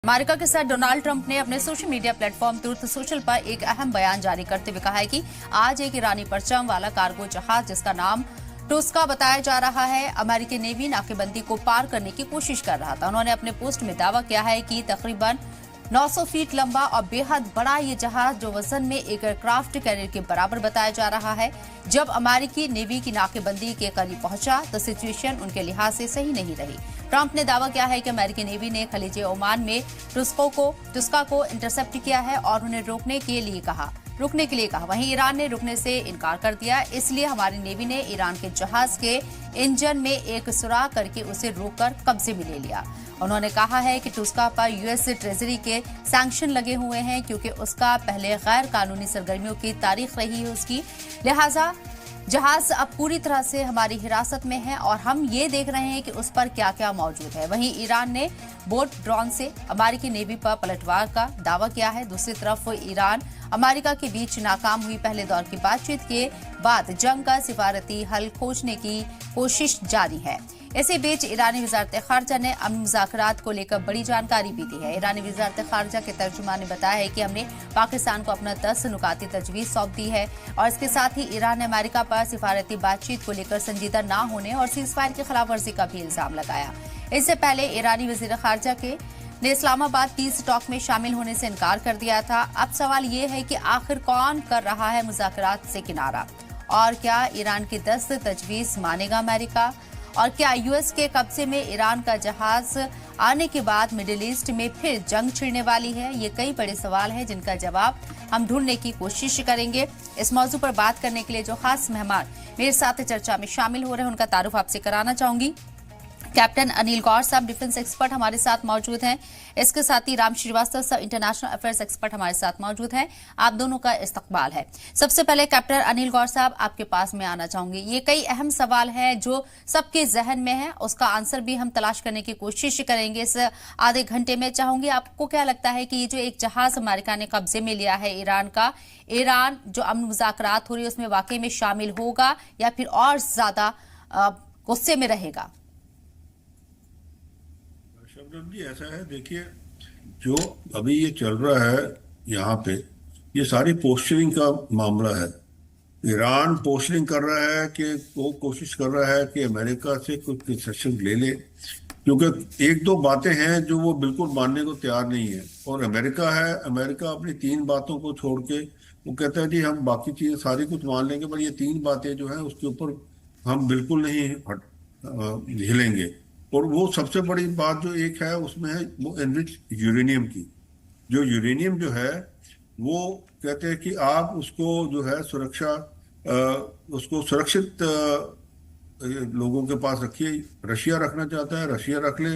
America के sir Donald Trump ने अपने social media platform truth social पर एक अहम बयान जारी करते हुए कहा है कि आज एक ईरानी परचम वाला कार्गो जहाज जिसका नाम टुस्का बताया जा रहा है, अमेरिकी नेवी नाकेबंदी को पार करने की कोशिश कर रहा था। उन्होंने अपने पोस्ट में दावा किया है कि तकरीबन 900 फीट लंबा और बेहद बड़ा ये जहाज जो वजन में एक एयरक्राफ्ट कैरियर के बराबर बताया जा रहा है, जब अमेरिकी नेवी की नाकेबंदी के करीब पहुंचा तो सिचुएशन उनके लिहाज से सही नहीं रही। ट्रंप ने दावा किया है कि अमेरिकी नेवी ने खलीज ओमान में टुस्का को इंटरसेप्ट किया है और उन्हें रोकने के लिए कहा। वहीं ईरान ने रुकने से इनकार कर दिया, इसलिए हमारी नेवी ने ईरान के जहाज के इंजन में एक सुराख करके उसे रोककर कब्जे में ले लिया। उन्होंने कहा है कि टुस्का पर यूएस ट्रेजरी के सैंक्शन लगे हुए हैं क्योंकि उसका पहले गैर कानूनी सरगर्मियों की तारीख रही है उसकी, लिहाजा जहाज अब पूरी तरह से हमारी हिरासत में है और हम ये देख रहे हैं कि उस पर क्या क्या मौजूद है। वहीं ईरान ने बोट ड्रोन से अमेरिकी नेवी पर पलटवार का दावा किया है। दूसरी तरफ ईरान अमेरिका के बीच नाकाम हुई पहले दौर की बातचीत के बाद जंग का सिफारती हल खोजने की कोशिश जारी है। इसी बीच ईरानी वजारत खारजा ने अमन मुज़ाकरात को लेकर बड़ी जानकारी भी दी है। ईरानी वजारत खारजा के तर्जुमान ने बताया है कि हमने पाकिस्तान को अपना 10 नुकाती तजवीज़ सौंप दी है और इसके साथ ही ईरान ने अमेरिका पर सिफारती बातचीत को लेकर संजीदा न होने और सीज़फायर की खिलाफ वर्जी का भी इल्जाम लगाया। इससे पहले ईरानी वज़ीर खारजा ने इस्लामाबाद पीस टॉक में शामिल होने से इनकार कर दिया था। अब सवाल ये है कि आखिर कौन कर रहा है मुज़ाकरात से किनारा, और क्या ईरान की 10 तजवीज़ मानेगा अमेरिका, और क्या यूएस के कब्जे में ईरान का जहाज आने के बाद मिडिल ईस्ट में फिर जंग छिड़ने वाली है। ये कई बड़े सवाल हैं जिनका जवाब हम ढूंढने की कोशिश करेंगे। इस मौजू पर बात करने के लिए जो खास मेहमान मेरे साथ चर्चा में शामिल हो रहे हैं उनका तारुफ आपसे कराना चाहूंगी। कैप्टन अनिल गौर साहब डिफेंस एक्सपर्ट हमारे साथ मौजूद हैं। इसके साथ ही राम श्रीवास्तव साहब इंटरनेशनल अफेयर्स एक्सपर्ट हमारे साथ मौजूद हैं। आप दोनों का इस्तकबाल है। सबसे पहले कैप्टन अनिल गौर साहब आपके पास में आना चाहूंगी। ये कई अहम सवाल हैं जो सबके जहन में है, उसका आंसर भी हम तलाश करने की कोशिश करेंगे इस आधे घंटे में। चाहूंगी आपको क्या लगता है कि ये जो एक जहाज अमेरिका ने कब्जे में लिया है ईरान का, ईरान जो अमन मुज़ाकरात हो रही है उसमें वाकई में शामिल होगा या फिर और ज्यादा गुस्से में रहेगा? शबनम जी, ऐसा है, देखिए जो अभी ये चल रहा है यहाँ पे, ये सारी पोस्चरिंग का मामला है। ईरान पोस्चरिंग कर रहा है कि वो कोशिश कर रहा है कि अमेरिका से कुछ कंसेशन ले ले, क्योंकि एक दो बातें हैं जो वो बिल्कुल मानने को तैयार नहीं है। और अमेरिका अपनी 3 बातों को छोड़ के वो कहता है जी हम बाकी चीज़ें सारी कुछ मान लेंगे, पर ये 3 बातें जो है उसके ऊपर हम बिल्कुल नहीं हिलेंगे। और वो सबसे बड़ी बात जो एक है उसमें है वो एनरिच यूरेनियम की। जो यूरेनियम जो है वो कहते हैं कि आप उसको जो है उसको सुरक्षित लोगों के पास रखिए। रशिया रखना चाहता है रशिया रख ले,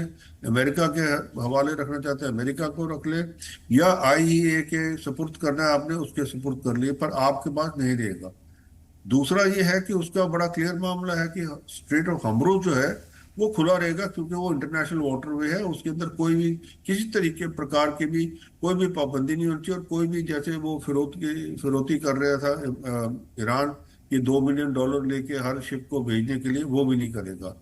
अमेरिका के हवाले रखना चाहता है अमेरिका को रख ले, या आईईए के सुपुर्द करना है आपने उसके सुपुर्द कर लिए, पर आपके पास नहीं रहेगा। दूसरा ये है कि उसका बड़ा क्लियर मामला है कि स्ट्रेट ऑफ हॉर्मुज़ जो है वो खुला रहेगा, क्योंकि वो इंटरनेशनल वाटरवे है, उसके अंदर कोई भी किसी तरीके प्रकार की भी कोई भी पाबंदी नहीं होती। और कोई भी जैसे वो फिरौती कर रहा था ईरान कि $2 मिलियन लेके हर शिप को भेजने के लिए, वो भी नहीं करेगा।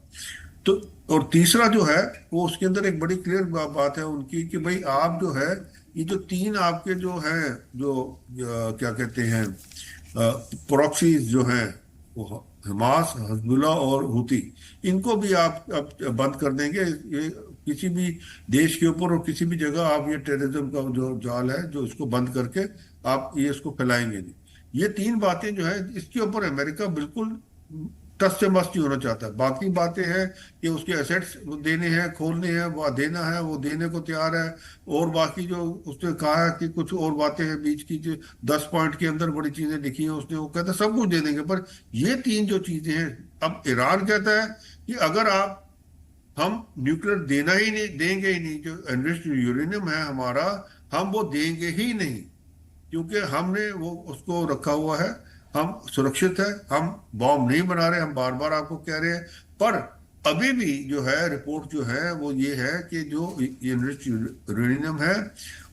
तो और तीसरा जो है वो उसके अंदर एक बड़ी क्लियर बात है उनकी कि भाई आप जो है ये जो 3 आपके जो हैं जो क्या कहते हैं प्रॉक्सीज जो हैं वो हमास, हिजबुल्ला और हुती, इनको भी आप अब बंद कर देंगे। ये किसी भी देश के ऊपर और किसी भी जगह आप ये टेररिज्म का जो जाल है जो इसको बंद करके आप ये इसको फैलाएंगे नहीं। ये 3 बातें जो है इसके ऊपर अमेरिका बिल्कुल टस से मस नहीं होना चाहता। बाकी बातें हैं कि उसके एसेट्स देने हैं, खोलने हैं, वो देना है, वो देने को तैयार है। और बाकी जो उसने कहा है कि कुछ और बातें हैं बीच की, जो 10 पॉइंट के अंदर बड़ी चीजें लिखी हैं उसने, वो कहता है सब कुछ दे देंगे। पर ये 3 जो चीजें हैं, अब ईरान कहता है कि अगर हम न्यूक्लियर देंगे ही नहीं, जो एनरिच्ड यूरेनियम है हमारा, हम वो देंगे ही नहीं, क्योंकि हमने वो उसको रखा हुआ है, हम सुरक्षित है, हम बॉम्ब नहीं बना रहे, हम बार बार आपको कह रहे हैं। पर अभी भी जो है रिपोर्ट जो है वो ये है कि जो एनरिच यूरेनियम है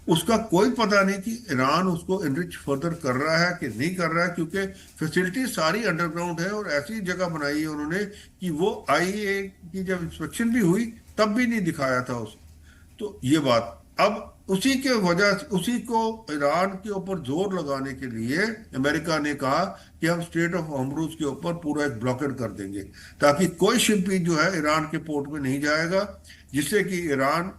उसका कोई पता नहीं कि ईरान उसको एनरिच फर्दर कर रहा है कि नहीं कर रहा है, क्योंकि फैसिलिटी सारी अंडरग्राउंड है और ऐसी जगह बनाई है उन्होंने कि वो आईईए की जब इंस्पेक्शन भी हुई तब भी नहीं दिखाया था उस। तो ये बात अब उसी को ईरान के ऊपर जोर लगाने के लिए अमेरिका ने कहा कि हम स्ट्रेट ऑफ हॉर्मुज के ऊपर पूरा एक ब्लॉकेड कर देंगे, ताकि कोई शिप भी जो है ईरान के पोर्ट में नहीं जाएगा, जिससे कि ईरान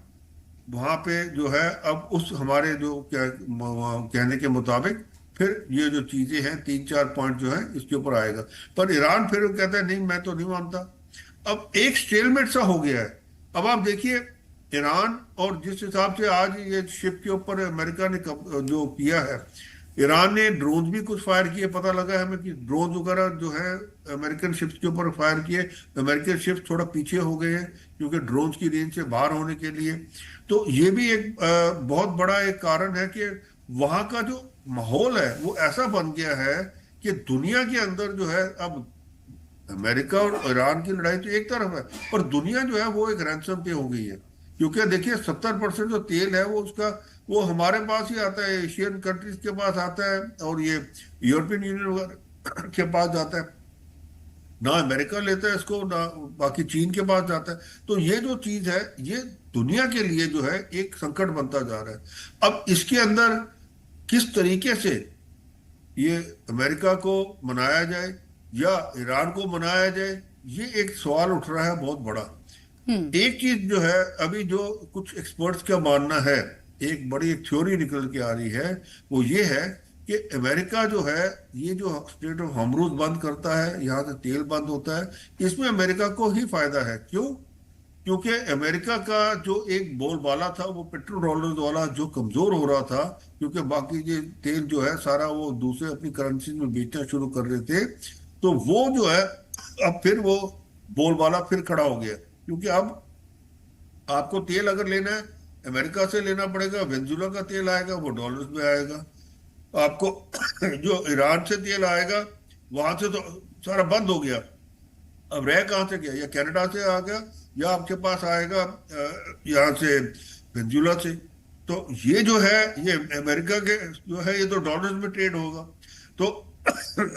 वहां पे जो है अब उस हमारे जो कहने के मुताबिक फिर ये जो चीजें हैं 3-4 पॉइंट जो है इसके ऊपर आएगा। पर ईरान फिर वो कहता है नहीं, मैं तो नहीं मानता। अब एक स्टेलमेट सा हो गया है। अब आप देखिए ईरान, और जिस हिसाब से आज ये शिप के ऊपर अमेरिका ने जो किया है, ईरान ने ड्रोन भी कुछ फायर किए, पता लगा है हमें कि ड्रोन वगैरह जो है अमेरिकन शिप्स के ऊपर फायर किए। अमेरिकन शिप्स थोड़ा पीछे हो गए हैं क्योंकि ड्रोन की रेंज से बाहर होने के लिए। तो ये भी एक बहुत बड़ा एक कारण है कि वहां का जो माहौल है वो ऐसा बन गया है कि दुनिया के अंदर जो है अब अमेरिका और ईरान की लड़ाई तो एक तरफ है, पर दुनिया जो है वो एक रैंसम पे हो गई है। क्योंकि देखिए 70% जो तेल है वो उसका वो हमारे पास ही आता है, एशियन कंट्रीज के पास आता है, और ये यूरोपियन यूनियन के पास जाता है। ना अमेरिका लेता है इसको, ना बाकी चीन के पास जाता है। तो ये जो चीज है ये दुनिया के लिए जो है एक संकट बनता जा रहा है। अब इसके अंदर किस तरीके से ये अमेरिका को मनाया जाए या ईरान को मनाया जाए, ये एक सवाल उठ रहा है बहुत बड़ा। हम्म। एक चीज जो है अभी जो कुछ एक्सपर्ट्स का मानना है, एक बड़ी एक थ्योरी निकल के आ रही है, वो ये है कि अमेरिका जो है ये जो स्ट्रेट ऑफ हॉर्मुज बंद करता है, यहाँ से तेल बंद होता है, इसमें अमेरिका को ही फायदा है। क्यों? क्योंकि अमेरिका का जो एक बोलबाला था वो पेट्रो डॉलर वाला जो कमजोर हो रहा था, क्योंकि बाकी ये तेल जो है सारा वो दूसरे अपनी करेंसी में बेचना शुरू कर रहे थे। तो वो जो है अब फिर वो बोलबाला फिर खड़ा हो गया, क्योंकि अब आपको तेल अगर लेना है अमेरिका से लेना पड़ेगा, वेनेजुला का तेल आएगा वो डॉलर्स में आएगा। आपको जो ईरान से तेल आएगा वहां से तो सारा बंद हो गया। अब रह कहाँ से गया? या कनाडा से आ गया या आपके पास आएगा यहाँ से वेनेजुला से। तो ये जो है ये अमेरिका के जो है ये तो डॉलर्स में ट्रेड होगा। तो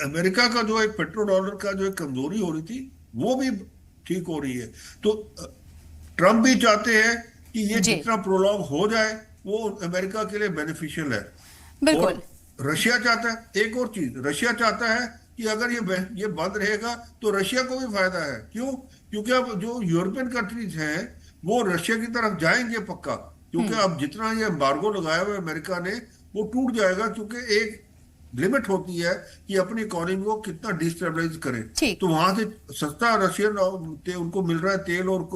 अमेरिका का जो एक पेट्रो डॉलर का जो एक कमजोरी हो रही थी वो भी ठीक हो रही है। तो ट्रम्प भी चाहते हैं कि ये जी जितना प्रोलॉन्ग हो जाए वो अमेरिका के लिए बेनिफिशियल है। और बिल्कुल। रशिया चाहता है एक और चीज, रशिया चाहता है कि अगर ये बंद रहेगा तो रशिया को भी फायदा है। क्यों? क्योंकि अब जो यूरोपियन कंट्रीज हैं वो रशिया की तरफ जाएंगे पक्का, क्योंकि हम्म। अब जितना ये एम्बार्गो लगाया हुआ है अमेरिका ने वो टूट जाएगा, क्योंकि एक लिमिट होती है कि अपनी इकोनॉमी को कितना डिस्टेबलाइज करें। ठीक। तो वहां से सस्ता रशियन उनको मिल रहा है तेल और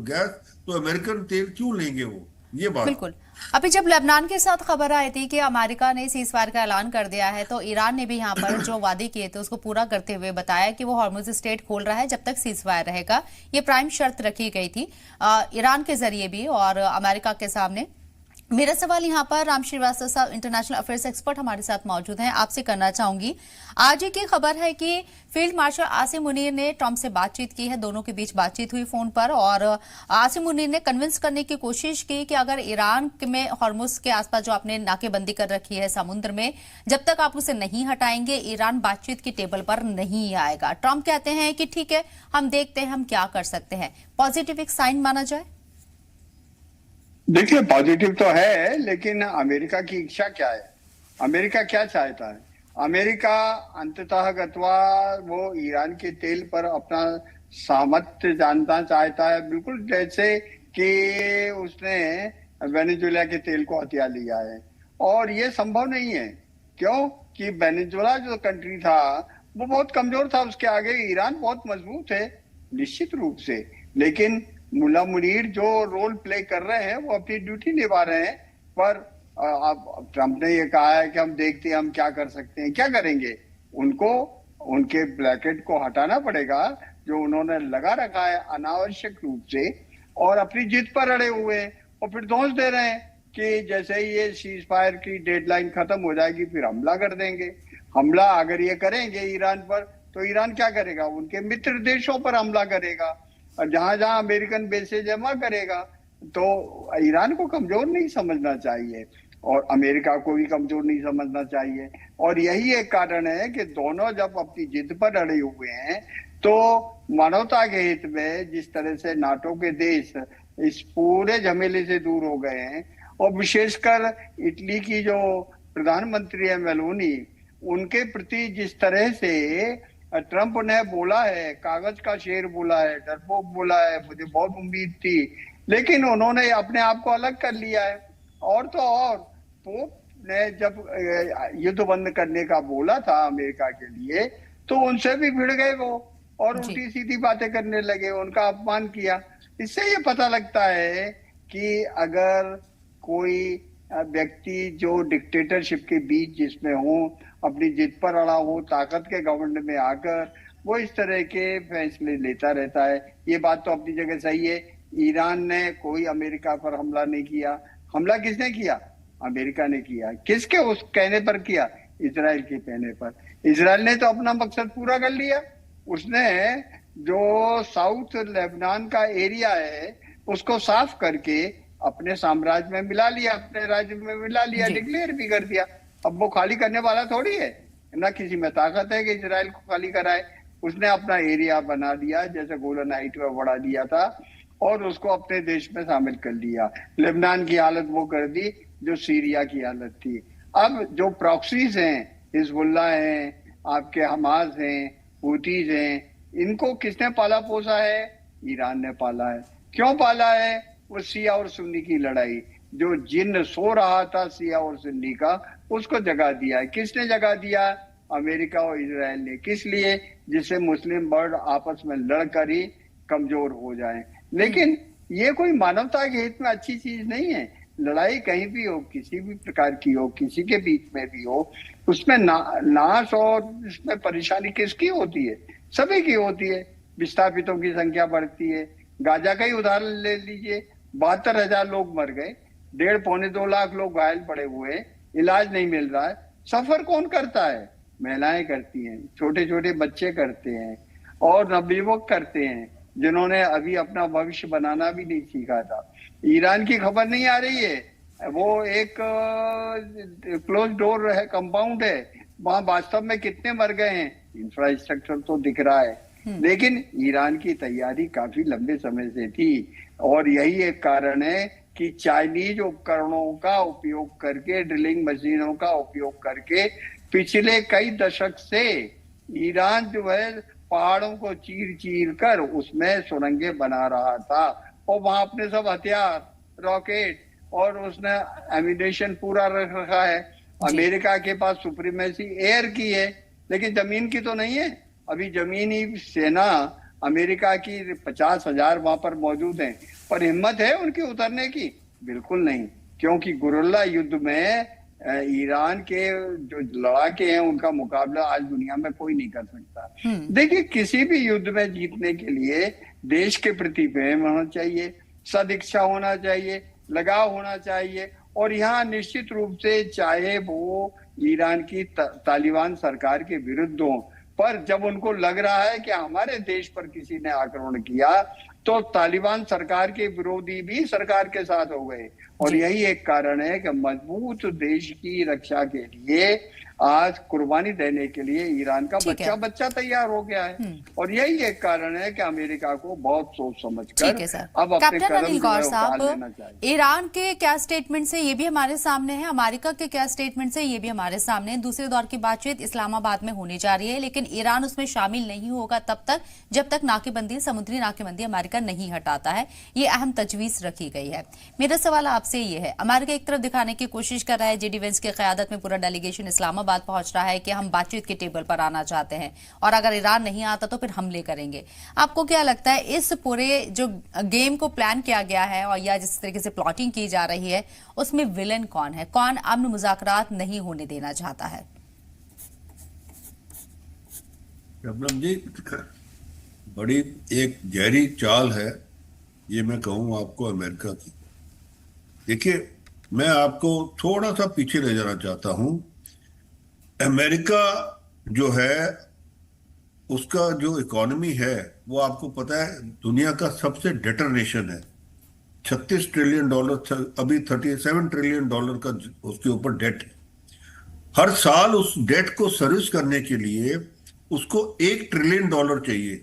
गैस, तो अमेरिकन तेल क्यों लेंगे वो, ये बात। बिल्कुल। अभी जब लेबनान के साथ खबर आई थी कि अमेरिका ने सीज फायर का ऐलान कर दिया है, तो ईरान ने भी यहाँ पर जो वादे किए थे उसको पूरा करते हुए बताया कि वो हॉर्मुज स्ट्रेट खोल रहा है जब तक सीज फायर रहेगा। ये प्राइम शर्त रखी गई थी ईरान के जरिए भी और अमेरिका के सामने। मेरा सवाल यहाँ पर राम श्रीवास्तव साहब, इंटरनेशनल अफेयर्स एक्सपर्ट हमारे साथ मौजूद हैं, आपसे करना चाहूंगी। आज ही की खबर है कि फील्ड मार्शल आसिम मुनीर ने ट्रंप से बातचीत की है, दोनों के बीच बातचीत हुई फोन पर, और आसिम मुनीर ने कन्विंस करने की कोशिश की कि अगर ईरान में हॉर्मुज के आसपास जो आपने नाकेबंदी कर रखी है समुद्र में, जब तक आप उसे नहीं हटाएंगे ईरान बातचीत की टेबल पर नहीं आएगा। ट्रंप कहते हैं कि ठीक है, हम देखते हैं हम क्या कर सकते हैं। पॉजिटिव एक साइन माना जाए? देखिए पॉजिटिव तो है, लेकिन अमेरिका की इच्छा क्या है, अमेरिका क्या चाहता है? अमेरिका अंततः गत्वा वो ईरान के तेल पर अपना सामर्थ्य जानना चाहता है, बिल्कुल जैसे कि उसने वेनेजुएला के तेल को हथिया लिया है। और ये संभव नहीं है। क्यों? कि वेनेजुएला जो कंट्री था वो बहुत कमजोर था, उसके आगे ईरान बहुत मजबूत है निश्चित रूप से। लेकिन मुल्ला मुनीर जो रोल प्ले कर रहे हैं वो अपनी ड्यूटी निभा रहे हैं। पर अब ट्रंप ने ये कहा है कि हम देखते हैं हम क्या कर सकते हैं। क्या करेंगे? उनको उनके ब्लैकेट को हटाना पड़ेगा जो उन्होंने लगा रखा है अनावश्यक रूप से, और अपनी जिद पर अड़े हुए हैं और फिर दोष दे रहे हैं कि जैसे ही ये सीज फायर की डेडलाइन खत्म हो जाएगी फिर हमला कर देंगे। हमला अगर ये करेंगे ईरान पर तो ईरान क्या करेगा? उनके मित्र देशों पर हमला करेगा और जहां जहां अमेरिकन बेसेस जमा करेगा। तो ईरान को कमजोर नहीं समझना चाहिए और अमेरिका को भी कमजोर नहीं समझना चाहिए। और यही एक कारण है कि दोनों जब अपनी जिद पर अड़े हुए हैं तो मानवता के हित में जिस तरह से नाटो के देश इस पूरे झमेले से दूर हो गए हैं और विशेषकर इटली की जो प्रधानमंत्री है मेलोनी, उनके प्रति जिस तरह से ट्रंप ने बोला है, कागज का शेर बोला है, डरपोक बोला है, मुझे बहुत उम्मीद थी, लेकिन उन्होंने अपने आप को अलग कर लिया है। और तो और पोप ने जब युद्ध बंद करने का बोला था अमेरिका के लिए, तो उनसे भी भिड़ गए वो और उल्टी सीधी बातें करने लगे, उनका अपमान किया। इससे ये पता लगता है कि अगर कोई व्यक्ति जो डिक्टेटरशिप के बीच जिसमें हो, अपनी जिद पर अड़ा हो, ताकत के घमंड में आकर वो इस तरह के फैसले लेता रहता है। ये बात तो अपनी जगह सही है। ईरान ने कोई अमेरिका पर हमला नहीं किया। हमला किसने किया? अमेरिका ने किया। किसके उस कहने पर किया? इजराइल के कहने पर। इजराइल ने तो अपना मकसद पूरा कर लिया। उसने जो साउथ लेबनान का एरिया है उसको साफ करके अपने साम्राज्य में मिला लिया, अपने राज्य में मिला लिया, डिक्लेयर भी कर दिया। अब वो खाली करने वाला थोड़ी है, ना किसी में ताकत है कि इजराइल को खाली कराए। उसने अपना एरिया बना दिया, जैसे गोलन हाइट में बढ़ा दिया था, और उसको अपने देश में शामिल कर लिया। लेबनान की हालत वो कर दी जो सीरिया की हालत थी। अब जो प्रॉक्सीज हैं, हिजबुल्लाह हैं, आपके हमास हैं, हूतीज हैं, इनको किसने पाला पोसा है? ईरान ने पाला है। क्यों पाला है? वो शिया और सुन्नी की लड़ाई, जो जिन्न सो रहा था शिया और सुन्नी का, उसको जगा दिया है। किसने जगा दिया? अमेरिका और इजराइल ने। किस लिए? जिससे मुस्लिम वर्ल्ड आपस में लड़कर ही कमजोर हो जाए। लेकिन ये कोई मानवता के हित में अच्छी चीज नहीं है। लड़ाई कहीं भी हो, किसी भी प्रकार की हो, किसी के बीच में भी हो, उसमें नाश और इसमें परेशानी किसकी होती है? सभी की होती है। विस्थापितों की संख्या बढ़ती है। गाजा का ही उदाहरण ले लीजिए, 72,000 लोग मर गए, 1.5-2 लाख लोग घायल पड़े हुए, इलाज नहीं मिल रहा है। सफर कौन करता है? महिलाएं करती हैं, छोटे छोटे बच्चे करते हैं, और नवयुवक करते हैं, जिन्होंने अभी अपना भविष्य बनाना भी नहीं सीखा था। ईरान की खबर नहीं आ रही है। वो एक क्लोज डोर है, कंपाउंड है, वहां वास्तव में कितने मर गए हैं? इंफ्रास्ट्रक्चर तो दिख रहा है, लेकिन ईरान की तैयारी काफी लंबे समय से थी। और यही एक कारण है कि चाइनीज उपकरणों का उपयोग करके, ड्रिलिंग मशीनों का उपयोग करके पिछले कई दशक से ईरान जो है पहाड़ों को चीर चीर कर उसमें सुरंगें बना रहा था, और वहां अपने सब हथियार, रॉकेट और उसने एम्यूनेशन पूरा रख रखा है। अमेरिका के पास सुप्रीमेसी एयर की है, लेकिन जमीन की तो नहीं है। अभी जमीनी सेना अमेरिका की 50,000 वहां पर मौजूद है, पर हिम्मत है उनकी उतरने की? बिल्कुल नहीं, क्योंकि गुरिल्ला युद्ध में ईरान के जो लड़ाके हैं उनका मुकाबला आज दुनिया में कोई नहीं कर सकता। देखिए, किसी भी युद्ध में जीतने के लिए देश के प्रति प्रेम होना चाहिए, सदिच्छा होना चाहिए, लगाव होना चाहिए, और यहाँ निश्चित रूप से चाहे वो ईरान की तालिबान सरकार के विरुद्ध हो, पर जब उनको लग रहा है कि हमारे देश पर किसी ने आक्रमण किया, तो तालिबान सरकार के विरोधी भी सरकार के साथ हो गए। और यही एक कारण है कि मजबूत देश की रक्षा के लिए आज कुर्बानी देने के लिए ईरान का बच्चा तैयार हो गया है। और यही एक कारण है कि अमेरिका को बहुत सोच समझकर अब अपने कदम उठा लेना चाहिए। ईरान के क्या स्टेटमेंट से ये भी हमारे सामने है, अमेरिका के क्या स्टेटमेंट से ये भी हमारे सामने है। दूसरे दौर की बातचीत इस्लामाबाद में होने जा रही है, लेकिन ईरान उसमें शामिल नहीं होगा तब तक जब तक नाकेबंदी, समुद्री नाकेबंदी अमेरिका नहीं हटाता है। ये अहम तजवीज रखी गई है। मेरा सवाल आपसे ये है, अमेरिका एक तरफ दिखाने की कोशिश कर रहा है, जेडी वेंस की क़यादत में पूरा डेलीगेशन इस्लामाबाद पहुंच रहा है कि हम बातचीत के टेबल पर आना चाहते हैं, और अगर ईरान नहीं आता तो फिर हमले करेंगे। आपको क्या लगता है, इस पूरे जो गेम को प्लान किया गया है और या जिस तरीके से प्लॉटिंग की जा रही है, उसमें विलेन कौन है? कौन अमन मुज़ाकरात नहीं होने देना चाहता है? शबनम जी, बड़ी एक गहरी चाल है ये, मैं कहूँ आपको, अमेरिका की। देखिए, मैं आपको थोड़ा सा पीछे ले जाना चाहता हूं। अमेरिका जो है, उसका जो इकोनॉमी है वो आपको पता है दुनिया का सबसे डेटर नेशन है। $36 ट्रिलियन, अभी $37 ट्रिलियन का उसके ऊपर डेट है। हर साल उस डेट को सर्विस करने के लिए उसको $1 ट्रिलियन चाहिए।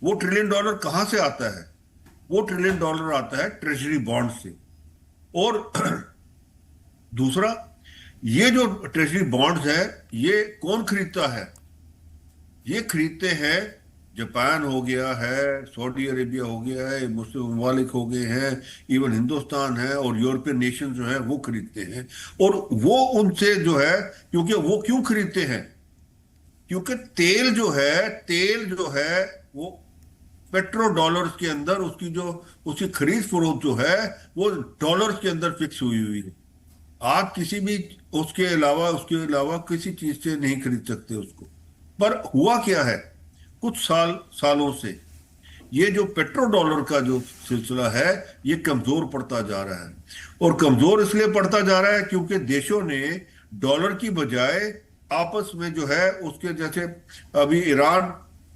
वो $1 ट्रिलियन कहां से आता है? वो $1 ट्रिलियन आता है ट्रेजरी बॉन्ड से। और दूसरा, ये जो ट्रेजरी बॉन्ड्स है, ये कौन खरीदता है? ये खरीदते हैं, जापान हो गया है, सऊदी अरेबिया हो गया है, मुस्लिम ममालिक हो गए हैं, इवन हिंदुस्तान है, और यूरोपियन नेशन जो है वो खरीदते हैं। और वो उनसे जो है, क्योंकि वो क्यों खरीदते हैं? क्योंकि तेल जो है वो पेट्रो डॉलर्स के अंदर, उसकी खरीद फरोख्त जो है वो डॉलर्स के अंदर फिक्स हुई हुई है। आप किसी भी उसके अलावा किसी चीज से नहीं खरीद सकते उसको। पर हुआ क्या है, कुछ सालों से ये जो पेट्रो डॉलर का जो सिलसिला है, ये कमजोर पड़ता जा रहा है। और कमजोर इसलिए पड़ता जा रहा है क्योंकि देशों ने डॉलर की बजाय आपस में जो है उसके, जैसे अभी ईरान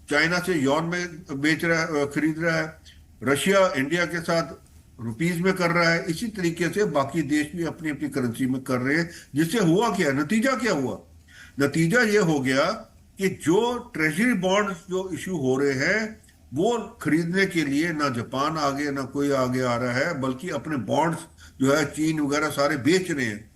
चाइना से यॉन में खरीद रहा है, रशिया इंडिया के साथ रुपीज में कर रहा है, इसी तरीके से बाकी देश भी अपनी अपनी करेंसी में कर रहे हैं। जिससे हुआ क्या, नतीजा क्या हुआ? नतीजा ये हो गया कि जो ट्रेजरी बॉन्ड्स जो इशू हो रहे हैं, वो खरीदने के लिए ना जापान आगे ना कोई आगे आ रहा है, बल्कि अपने बॉन्ड्स जो है चीन वगैरह सारे बेच रहे हैं।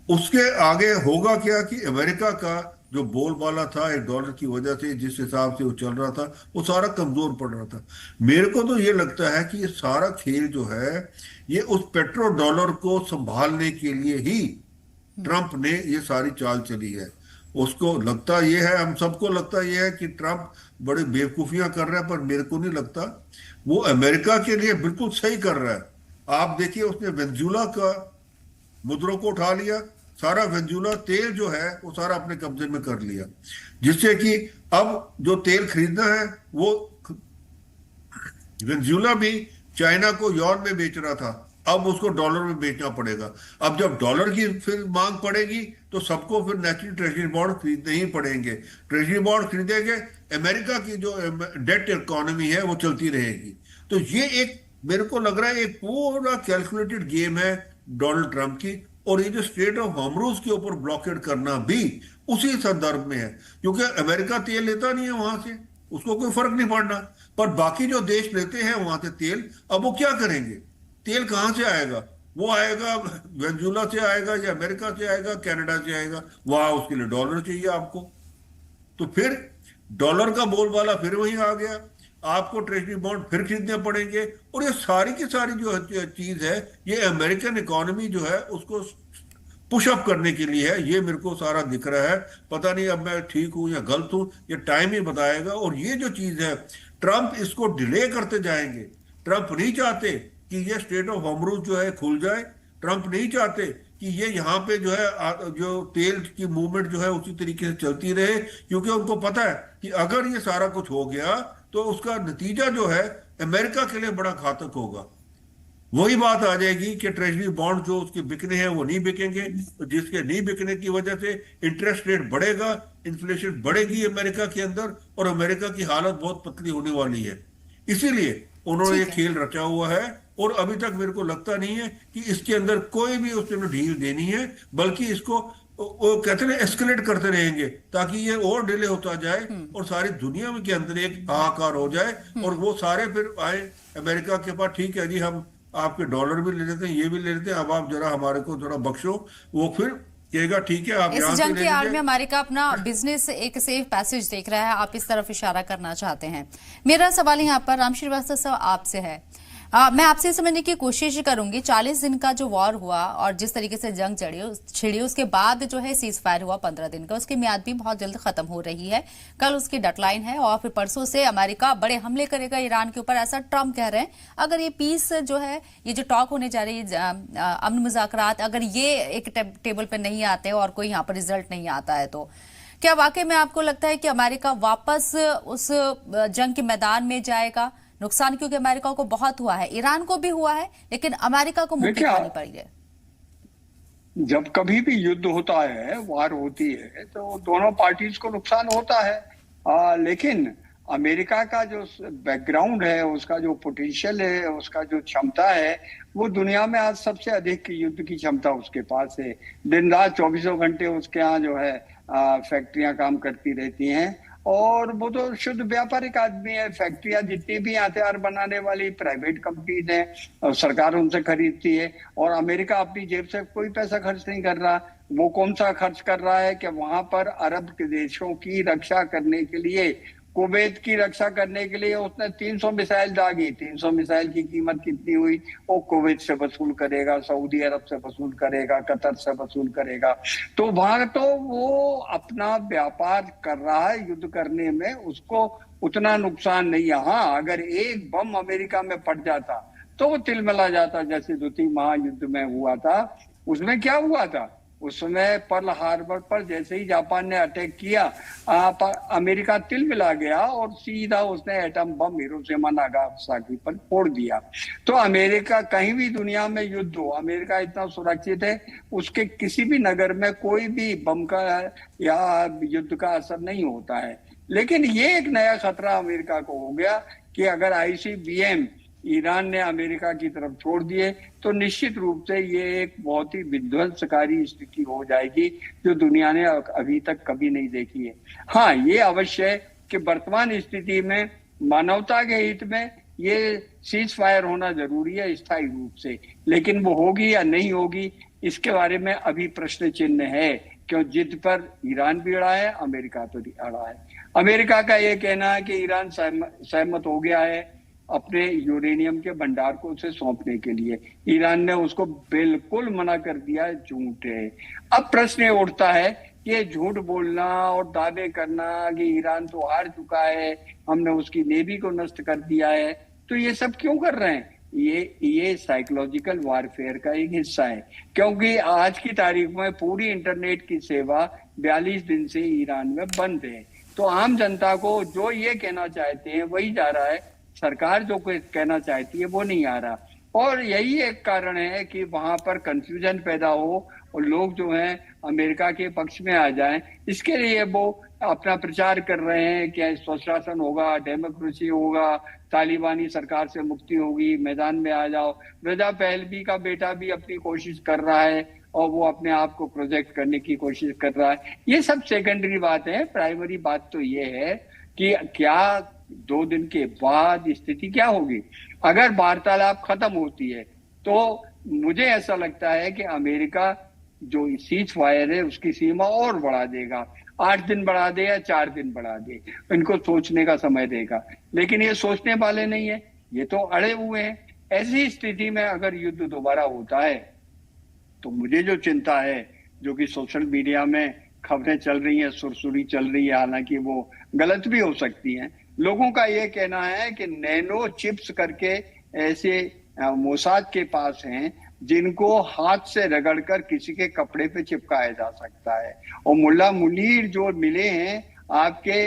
उसके आगे होगा क्या कि अमेरिका का जो बोलबाला था एक डॉलर की वजह से, जिस हिसाब से वो चल रहा था, वो सारा कमजोर पड़ रहा था। मेरे को तो ये लगता है कि ये सारा खेल जो है, ये उस पेट्रो डॉलर को संभालने के लिए ही ट्रंप ने ये सारी चाल चली है। उसको लगता ये है, हम सबको लगता ये है कि ट्रंप बड़े बेवकूफियां कर रहा है, पर मेरे को नहीं लगता। वो अमेरिका के लिए बिल्कुल सही कर रहा है। आप देखिए, उसने वेनेजुएला का मुद्रों को उठा लिया, सारा वेनेजुएला तेल जो है वो सारा अपने कब्जे में कर लिया, जिससे कि अब जो तेल खरीदना है वो वेनेजुएला भी चाइना को यॉन में बेच रहा था, अब उसको डॉलर में बेचना पड़ेगा। अब जब डॉलर की फिर मांग पड़ेगी तो सबको फिर नेचुरल ट्रेजरी बॉन्ड खरीदने ही पड़ेंगे। ट्रेजरी बॉन्ड खरीदेंगे, अमेरिका की जो डेट इकोनॉमी है वो चलती रहेगी। तो ये एक, मेरे को लग रहा है एक पूरा कैलकुलेटेड गेम है डोनाल्ड ट्रंप की। और ये जो स्ट्रेट ऑफ हॉर्मुज के ऊपर ब्लॉकेड करना भी उसी संदर्भ में है, क्योंकि अमेरिका तेल लेता नहीं है वहां से, उसको कोई फर्क नहीं पड़ना। पर बाकी जो देश लेते हैं वहां से तेल, अब वो क्या करेंगे? तेल कहां से आएगा? वो आएगा वेनेजुएला से आएगा, या अमेरिका से आएगा, कनाडा से आएगा, वहां उसके लिए डॉलर चाहिए आपको। तो फिर डॉलर का बोलबाला फिर वहीं आ गया, आपको ट्रेजरी बॉन्ड फिर खरीदने पड़ेंगे। और ये सारी की सारी जो चीज है, ये अमेरिकन इकोनॉमी जो है उसको पुशअप करने के लिए है। ये मेरे को सारा दिख रहा है। पता नहीं अब मैं ठीक हूं या गलत हूं, ये टाइम ही बताएगा। और ये जो चीज है, ट्रंप इसको डिले करते जाएंगे। ट्रंप नहीं चाहते कि ये स्ट्रेट ऑफ हॉर्मुज जो है खुल जाए। ट्रंप नहीं चाहते कि ये यहाँ पे जो है जो तेल की मूवमेंट जो है उसी तरीके से चलती रहे, क्योंकि उनको पता है कि अगर ये सारा कुछ हो गया तो उसका नतीजा जो है अमेरिका के लिए बड़ा घातक होगा। वही बात आ जाएगी कि ट्रेजरी बॉन्ड जो उसके बिकने हैं वो नहीं बिकेंगे, तो जिसके नहीं बिकने की वजह से इंटरेस्ट रेट बढ़ेगा, इन्फ्लेशन बढ़ेगी अमेरिका के अंदर, और अमेरिका की हालत बहुत पतली होने वाली है। इसीलिए उन्होंने ये खेल रचा हुआ है। और अभी तक मेरे को लगता नहीं है कि इसके अंदर कोई भी उसने ढील देनी है, बल्कि इसको वो कहते हैं एस्केलेट करते रहेंगे, ताकि ये और डिले होता जाए और सारी दुनिया में के अंदर एक हाहाकार हो जाए। और वो सारे फिर आए अमेरिका के पास, ठीक है जी, हम आपके डॉलर भी ले लेते हैं, ये भी ले लेते हैं, अब आप जरा हमारे को थोड़ा बख्शो। वो फिर कहेगा ठीक है, आप इस यहाँ से जंग ले की आड़ में लीजिए। अमेरिका अपना बिजनेस एक सेफ पैसेज देख रहा है, आप इस तरफ इशारा करना चाहते हैं। मेरा सवाल यहाँ पर राम श्रीवास्तव साहब आपसे है। मैं आपसे समझने की कोशिश करूंगी, 40 दिन का जो वॉर हुआ और जिस तरीके से जंग छिड़ी, उसके बाद जो है सीज फायर हुआ 15 दिन का, उसकी म्याद भी बहुत जल्द खत्म हो रही है। कल उसकी डेडलाइन है और फिर परसों से अमेरिका बड़े हमले करेगा ईरान के ऊपर, ऐसा ट्रंप कह रहे हैं। अगर ये पीस जो है, ये जो टॉक होने जा रही है, अमन मुज़ाकरात, अगर ये एक टेबल पर नहीं आते और कोई यहाँ पर रिजल्ट नहीं आता है, तो क्या वाकई में आपको लगता है कि अमेरिका वापस उस जंग के मैदान में जाएगा? नुकसान क्योंकि अमेरिका को बहुत हुआ है, ईरान को भी हुआ है, लेकिन अमेरिका को मुक्ति खानी पड़ी है। जब कभी भी युद्ध होता है, वार होती है, तो दोनों पार्टीज को नुकसान होता है। लेकिन अमेरिका का जो बैकग्राउंड है, उसका जो पोटेंशियल है, उसका जो क्षमता है, वो दुनिया में आज सबसे अधिक युद्ध की क्षमता उसके पास है। दिन रात 24 घंटे उसके यहाँ जो है फैक्ट्रियां काम करती रहती हैं। और वो तो शुद्ध व्यापारिक आदमी है। फैक्ट्रियां जितनी भी हथियार बनाने वाली प्राइवेट कंपनीज हैं और सरकार उनसे खरीदती है, और अमेरिका अपनी जेब से कोई पैसा खर्च नहीं कर रहा। वो कौन सा खर्च कर रहा है कि वहां पर अरब के देशों की रक्षा करने के लिए, कुवैत की रक्षा करने के लिए उसने 300 मिसाइल दागी। 300 मिसाइल की कीमत कितनी हुई? वो कुवैत से वसूल करेगा, सऊदी अरब से वसूल करेगा, कतर से वसूल करेगा। तो वहां तो वो अपना व्यापार कर रहा है, युद्ध करने में उसको उतना नुकसान नहीं है। हाँ, अगर एक बम अमेरिका में पड़ जाता तो वो तिलमिला जाता, जैसे द्वितीय महायुद्ध में हुआ था। उसमें क्या हुआ था? उस समय पर्ल हार्बर पर जैसे ही जापान ने अटैक किया, अमेरिका तिलमिला गया और सीधा उसने एटम बम हिरोशिमा नागासाकी पर फोड़ दिया। तो अमेरिका, कहीं भी दुनिया में युद्ध हो, अमेरिका इतना सुरक्षित है, उसके किसी भी नगर में कोई भी बम का या युद्ध का असर नहीं होता है। लेकिन ये एक नया खतरा अमेरिका को हो गया कि अगर ICBM ईरान ने अमेरिका की तरफ छोड़ दिए तो निश्चित रूप से ये एक बहुत ही विध्वंसकारी स्थिति हो जाएगी जो दुनिया ने अभी तक कभी नहीं देखी है। हाँ, ये अवश्य है कि वर्तमान स्थिति में मानवता के हित में ये सीज फायर होना जरूरी है स्थायी रूप से, लेकिन वो होगी या नहीं होगी इसके बारे में अभी प्रश्न चिन्ह है। क्यों? जिद पर ईरान भी अड़ा है, अमेरिका तो अड़ा है। अमेरिका का ये कहना है कि ईरान सहमत हो गया है अपने यूरेनियम के भंडार को उसे सौंपने के लिए। ईरान ने उसको बिल्कुल मना कर दिया, झूठ है। अब प्रश्न ये उठता है कि ये झूठ बोलना और दावे करना कि ईरान तो हार चुका है, हमने उसकी नेवी को नष्ट कर दिया है, तो ये सब क्यों कर रहे हैं? ये साइकोलॉजिकल वारफेयर का एक हिस्सा है, क्योंकि आज की तारीख में पूरी इंटरनेट की सेवा 42 दिन से ईरान में बंद है। तो आम जनता को जो ये कहना चाहते हैं वही जा रहा है, सरकार जो कुछ कहना चाहती है वो नहीं आ रहा। और यही एक कारण है कि वहां पर कंफ्यूजन पैदा हो और लोग जो हैं अमेरिका के पक्ष में आ जाएं। इसके लिए वो अपना प्रचार कर रहे हैं कि स्वशासन होगा, डेमोक्रेसी होगा, तालिबानी सरकार से मुक्ति होगी, मैदान में आ जाओ। रजा पहलवी का बेटा भी अपनी कोशिश कर रहा है और वो अपने आप को प्रोजेक्ट करने की कोशिश कर रहा है। ये सब सेकेंडरी बात है। प्राइमरी बात तो ये है कि क्या 2 दिन के बाद स्थिति क्या होगी। अगर वार्तालाप खत्म होती है तो मुझे ऐसा लगता है कि अमेरिका जो सीज फायर है उसकी सीमा और बढ़ा देगा। 8 दिन बढ़ा दे या 4 दिन बढ़ा दे, इनको सोचने का समय देगा। लेकिन ये सोचने वाले नहीं है, ये तो अड़े हुए हैं। ऐसी स्थिति में अगर युद्ध दोबारा होता है तो मुझे जो चिंता है, जो कि सोशल मीडिया में खबरें चल रही हैं, सुरसुरी चल रही है, हालांकि वो गलत भी हो सकती हैं। लोगों का ये कहना है कि नैनो चिप्स करके ऐसे मोसाद के पास हैं जिनको हाथ से रगड़कर किसी के कपड़े पे चिपकाया जा सकता है। और मुल्ला मुनीर जो मिले हैं आपके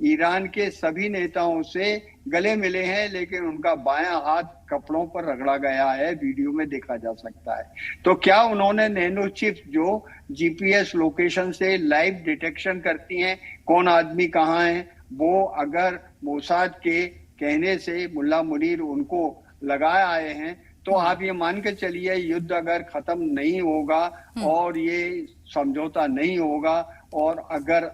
ईरान के सभी नेताओं से गले मिले हैं, लेकिन उनका बायां हाथ कपड़ों पर रगड़ा गया है, वीडियो में देखा जा सकता है। तो क्या उन्होंने नैनो चिप्स जो GPS लोकेशन से लाइव डिटेक्शन करती हैं कौन आदमी कहाँ है, वो अगर मोसाद के कहने से मुल्ला मुनीर उनको लगाए आए हैं, तो आप ये मान के चलिए युद्ध अगर खत्म नहीं होगा और ये समझौता नहीं होगा, और अगर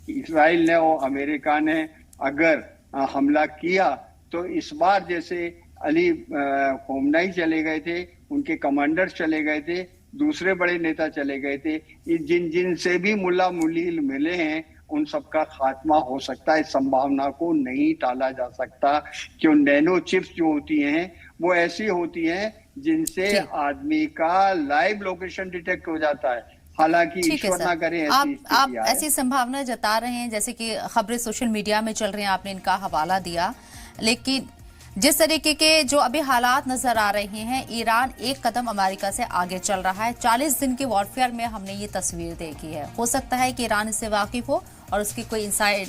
इस्राइल ने और अमेरिका ने अगर हमला किया तो इस बार जैसे अली खोमनाई चले गए थे, उनके कमांडर चले गए थे, दूसरे बड़े नेता चले गए थे, जिन से भी मुल्ला मुनीर मिले हैं उन सबका खात्मा हो सकता है। इस संभावना को नहीं टाला जा सकता। क्यों? नैनो चिप्स जो होती हैं वो ऐसी होती हैं जिनसे आदमी का लाइव लोकेशन डिटेक्ट हो जाता है। हालांकि ईश्वर ना करे आप ऐसी संभावना जता रहे हैं, जैसे कि खबरें सोशल मीडिया में चल रही हैं, आपने इनका हवाला दिया, लेकिन जिस तरीके के जो अभी हालात नजर आ रहे हैं, ईरान एक कदम अमेरिका से आगे चल रहा है। 40 दिन के वॉरफेयर में हमने ये तस्वीर देखी है। हो सकता है कि ईरान इससे वाकिफ हो और उसकी कोई इनसाइड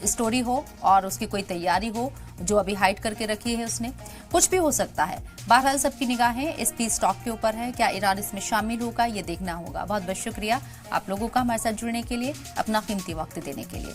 स्टोरी हो और उसकी कोई तैयारी हो जो अभी हाइड करके रखी है उसने, कुछ भी हो सकता है। बहरहाल सबकी निगाहें इस पीस टॉक के ऊपर है। क्या ईरान इसमें शामिल होगा, ये देखना होगा। बहुत बहुत शुक्रिया आप लोगों का हमारे साथ जुड़ने के लिए, अपना कीमती वक्त देने के लिए।